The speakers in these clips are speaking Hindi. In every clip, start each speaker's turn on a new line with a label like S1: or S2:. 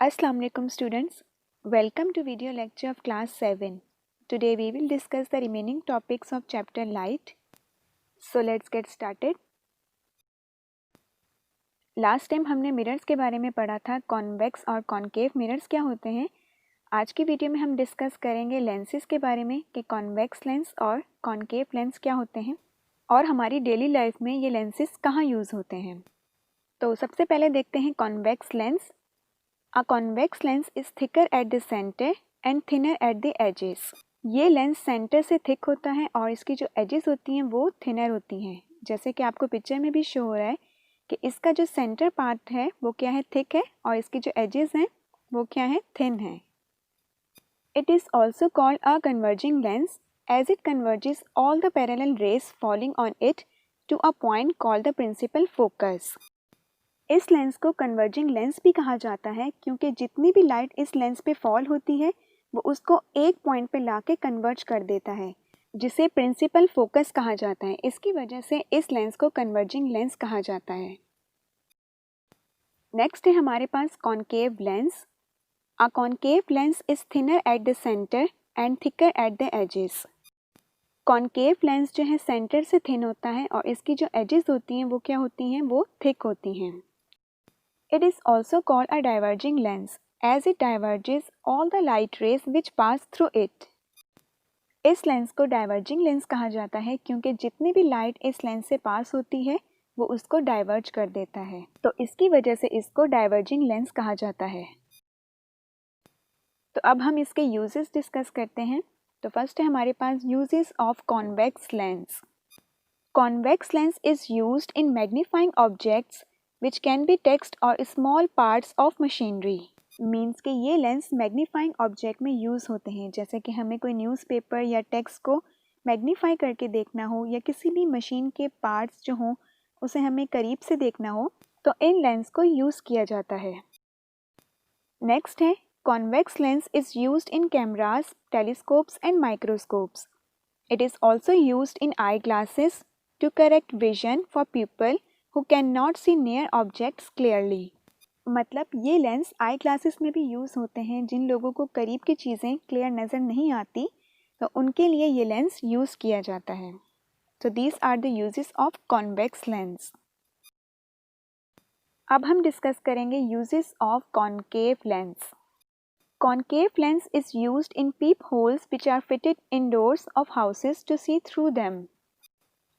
S1: Assalamu alaikum students. Welcome to video lecture of class 7. Today we will discuss the remaining topics of chapter light. So let's get started. Last time हमने मिरर्स के बारे में पढ़ा था, कॉन्वेक्स और कॉन्केव मिरर्स क्या होते हैं. आज की वीडियो में हम डिस्कस करेंगे लेंसेज के बारे में कि कॉन्वेक्स लेंस और कॉन्केव लेंस क्या होते हैं और हमारी डेली लाइफ में ये लेंसेज कहाँ यूज़ होते हैं. तो सबसे पहले देखते हैं convex lens. A convex lens is thicker at the center and thinner at the edges. ये लेंस सेंटर से थिक होता है और इसकी जो एजेस होती हैं वो थिनर होती हैं. जैसे कि आपको पिक्चर में भी शो हो रहा है कि इसका जो सेंटर पार्ट है वो क्या है, थिक है, और इसकी जो एजेस हैं वो क्या है, थिन है. It is also called a converging lens as it converges all the parallel rays falling on it to a point called the principal focus. इस लेंस को कन्वर्जिंग लेंस भी कहा जाता है क्योंकि जितनी भी लाइट इस लेंस पे फॉल होती है वो उसको एक पॉइंट पे लाके कन्वर्ज कर देता है, जिसे प्रिंसिपल फोकस कहा जाता है. इसकी वजह से इस लेंस को कन्वर्जिंग लेंस कहा जाता है. नेक्स्ट है हमारे पास concave lens. A concave lens is thinner at the centre and thicker at the edges. Concave lens जो है सेंटर से थिन होता है और इसकी जो एजेस होती हैं वो क्या होती हैं, वो थिक होती हैं. It is also called a diverging lens as it diverges all the light rays which pass through it. इस लेंस को डाइवर्जिंग लेंस कहा जाता है क्योंकि जितनी भी लाइट इस लेंस से पास होती है वो उसको डाइवर्ज कर देता है, तो इसकी वजह से इसको डाइवर्जिंग लेंस कहा जाता है. तो अब हम इसके यूजेस डिस्कस करते हैं. तो फर्स्ट है हमारे पास uses of convex lens. Convex lens is used in magnifying objects which can be text or small parts of machinery. Means कि ये लेंस मैग्नीफाइंग ऑब्जेक्ट में यूज़ होते हैं. जैसे कि हमें कोई न्यूज़पेपर या टेक्स्ट को मैग्नीफाई करके देखना हो या किसी भी मशीन के पार्ट्स जो हों उसे हमें करीब से देखना हो तो इन लेंस को यूज़ किया जाता है. नेक्स्ट है convex lens is used in cameras, telescopes and microscopes. It is also used in eye glasses to correct vision for people who cannot see near objects clearly. मतलब ये लेंस आई ग्लासेस में भी यूज़ होते हैं. जिन लोगों को करीब की चीज़ें क्लियर नज़र नहीं आती तो उनके लिए ये लेंस यूज़ किया जाता है. तो these are the uses of convex lens. अब हम डिस्कस करेंगे uses of concave lens. Concave lens is used in peep holes which are fitted in doors of houses to see through them.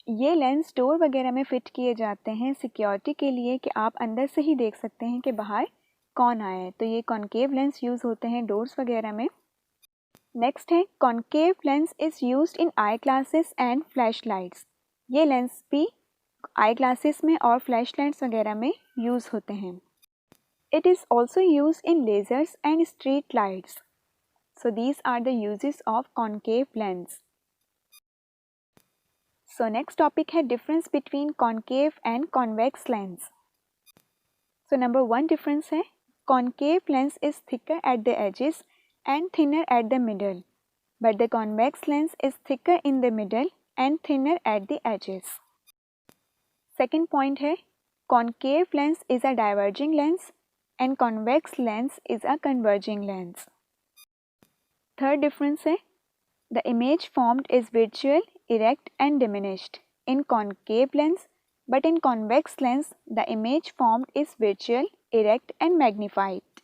S1: ये लेंस डोर वगैरह में फ़िट किए जाते हैं सिक्योरिटी के लिए कि आप अंदर से ही देख सकते हैं कि बाहर कौन आया है. तो ये कॉन्केव लेंस यूज़ होते हैं डोर्स वगैरह में. नेक्स्ट है concave lens is used in eye glasses and flash lights. ये लेंस भी आई ग्लासेस में और फ्लैश लाइट्स वगैरह में यूज़ होते हैं. It is also use in lasers and street lights. So these are the uses of concave lens. So next topic है difference between concave and convex lens. So number one difference है concave lens is thicker at the edges and thinner at the middle, but the convex lens is thicker in the middle and thinner at the edges. Second point है concave lens is a diverging lens and convex lens is a converging lens. Third difference है the image formed is virtual, erect and diminished in concave lens, but in convex lens the image formed is virtual, erect and magnified.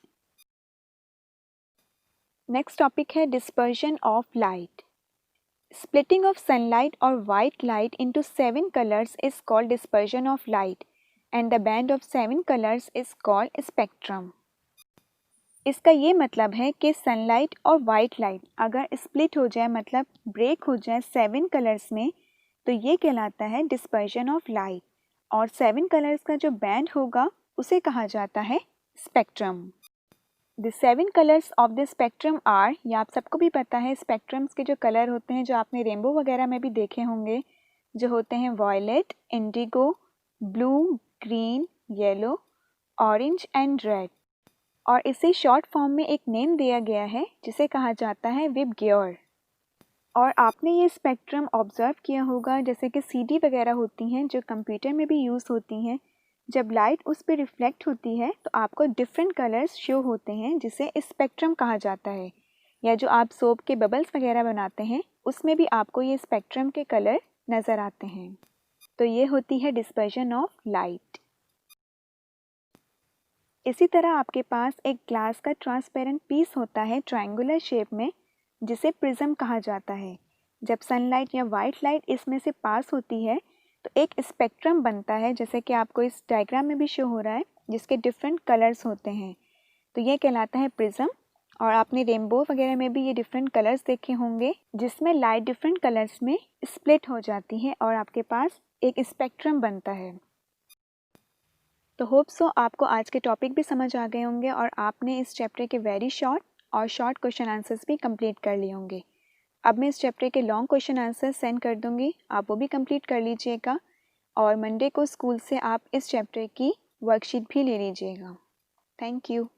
S1: Next topic है dispersion of light. Splitting of sunlight or white light into 7 colors is called dispersion of light and the band of 7 colors is called spectrum. इसका ये मतलब है कि सनलाइट और वाइट लाइट अगर स्प्लिट हो जाए, मतलब ब्रेक हो जाए 7 कलर्स में, तो ये कहलाता है डिस्पर्शन ऑफ लाइट. और 7 कलर्स का जो बैंड होगा उसे कहा जाता है spectrum. The 7 colours of the spectrum are, ये आप सबको भी पता है, स्पेक्ट्रम्स के जो कलर होते हैं जो आपने रेनबो वगैरह में भी देखे होंगे, जो होते हैं violet, indigo, blue, green, yellow, orange and red. और इसे शॉर्ट फॉर्म में एक नेम दिया गया है जिसे कहा जाता है विबग्योर. और आपने ये स्पेक्ट्रम ऑब्जर्व किया होगा जैसे कि सीडी वगैरह होती हैं जो कंप्यूटर में भी यूज़ होती हैं, जब लाइट उस पर रिफ्लेक्ट होती है तो आपको डिफरेंट कलर्स शो होते हैं, जिसे स्पेक्ट्रम कहा जाता है। या जो आप सोप के बबल्स वगैरह बनाते हैं उसमें भी आपको ये स्पेक्ट्रम के कलर नज़र आते हैं। तो ये होती है डिस्पर्जन ऑफ लाइट। इसी तरह आपके पास एक ग्लास का ट्रांसपेरेंट पीस होता है ट्रायंगुलर शेप में, जिसे प्रिज्म कहा जाता है। जब सनलाइट या वाइट लाइट इसमें से पास होती है तो एक स्पेक्ट्रम बनता है, जैसे कि आपको इस डायग्राम में भी शो हो रहा है, जिसके डिफरेंट कलर्स होते हैं। तो ये कहलाता है प्रिज्म। और आपने रेनबो वगैरह में भी ये डिफरेंट कलर्स देखे होंगे, जिसमें लाइट डिफरेंट कलर्स में स्प्लिट हो जाती है और आपके पास एक स्पेक्ट्रम बनता है। तो होप सो आपको आज के टॉपिक भी समझ आ गए होंगे और आपने इस चैप्टर के वेरी शॉर्ट और शॉर्ट क्वेश्चन आंसर्स भी कंप्लीट कर लिए होंगे। अब मैं इस चैप्टर के लॉन्ग क्वेश्चन आंसर्स सेंड कर दूंगी, आप वो भी कंप्लीट कर लीजिएगा। और मंडे को स्कूल से आप इस चैप्टर की वर्कशीट भी ले लीजिएगा। Thank you.